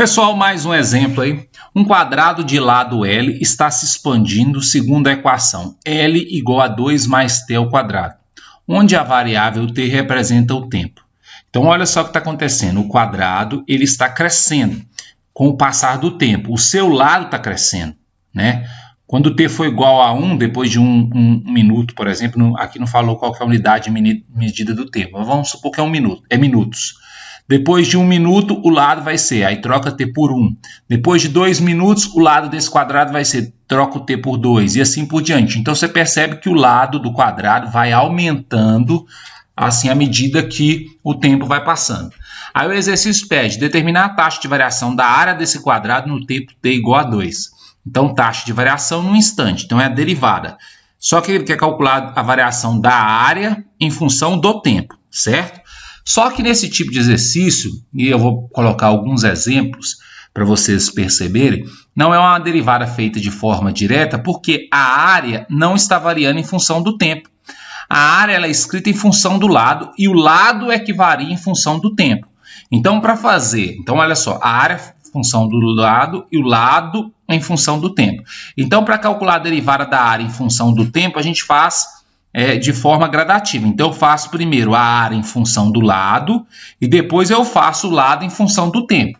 pessoal, mais um exemplo aí. Um quadrado de lado L está se expandindo segundo a equação L igual a 2 mais t ao quadrado, onde a variável t representa o tempo. Então, olha só o que está acontecendo. O quadrado ele está crescendo com o passar do tempo. O seu lado está crescendo, né? Quando t for igual a 1, depois de um minuto, por exemplo, aqui não falou qual que é a unidade de medida do tempo, mas vamos supor que é 1 minuto, é minutos. Depois de 1 minuto, o lado vai ser, aí troca t por 1. Depois de 2 minutos, o lado desse quadrado vai ser, troca o t por 2 e assim por diante. Então, você percebe que o lado do quadrado vai aumentando assim à medida que o tempo vai passando. Aí o exercício pede determinar a taxa de variação da área desse quadrado no tempo t igual a 2. Então, taxa de variação no instante, então é a derivada. Só que ele quer calcular a variação da área em função do tempo, certo? Só que nesse tipo de exercício, e eu vou colocar alguns exemplos para vocês perceberem, não é uma derivada feita de forma direta, porque a área não está variando em função do tempo. A área ela é escrita em função do lado, e o lado é que varia em função do tempo. Então, para fazer, então olha só, a área é em função do lado e o lado em função do tempo. Então, para calcular a derivada da área em função do tempo, a gente faz de forma gradativa. Então, eu faço primeiro a área em função do lado e depois eu faço o lado em função do tempo,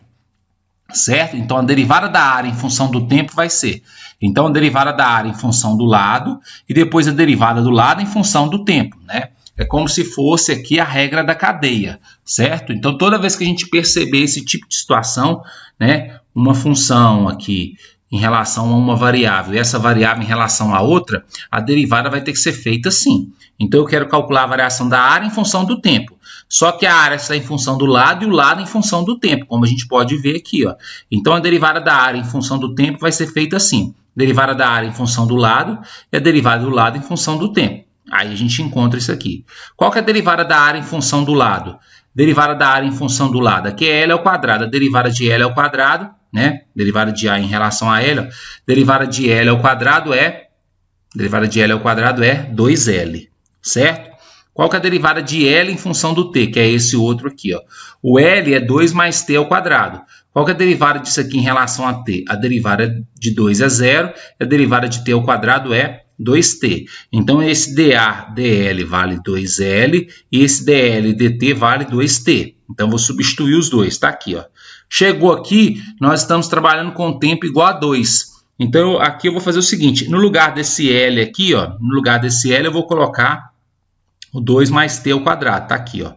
certo? Então, a derivada da área em função do tempo vai ser, então, a derivada da área em função do lado e depois a derivada do lado em função do tempo, né? É como se fosse aqui a regra da cadeia, certo? Então, toda vez que a gente perceber esse tipo de situação, né, uma função aqui em relação a uma variável e essa variável em relação a outra, a derivada vai ter que ser feita assim. Então, eu quero calcular a variação da área em função do tempo. Só que a área está em função do lado e o lado em função do tempo, como a gente pode ver aqui, ó. Então, a derivada da área em função do tempo vai ser feita assim. Derivada da área em função do lado e a derivada do lado em função do tempo. Aí a gente encontra isso aqui. Qual que é a derivada da área em função do lado? Derivada da área em função do lado. Aqui é L ao quadrado. A derivada de L ao quadrado, né? Derivada de A em relação a L. Ó. Derivada de L ao quadrado é 2L, certo? Qual que é a derivada de L em função do T? Que é esse outro aqui, ó. O L é 2 mais T ao quadrado. Qual que é a derivada disso aqui em relação a T? A derivada de 2 é 0. A derivada de T ao quadrado é 2t. Então, esse dA/dL vale 2L e esse dL/dt vale 2t. Então, vou substituir os dois. Está aqui, ó. Chegou aqui, nós estamos trabalhando com tempo igual a 2. Então, aqui eu vou fazer o seguinte. No lugar desse L aqui, ó, no lugar desse L, eu vou colocar o 2 mais t ao quadrado. Está aqui, ó.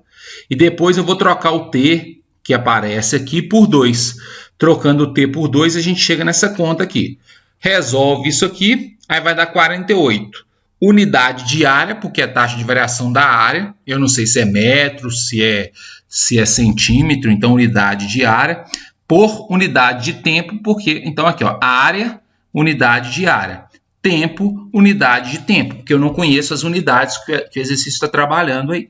E depois eu vou trocar o t, que aparece aqui, por 2. Trocando o t por 2, a gente chega nessa conta aqui. Resolve isso aqui, aí vai dar 48. Unidade de área, porque é a taxa de variação da área. Eu não sei se é metro, se é centímetro, então unidade de área. Por unidade de tempo, porque, então aqui, ó, área, unidade de área. Tempo, unidade de tempo, porque eu não conheço as unidades que o exercício está trabalhando aí.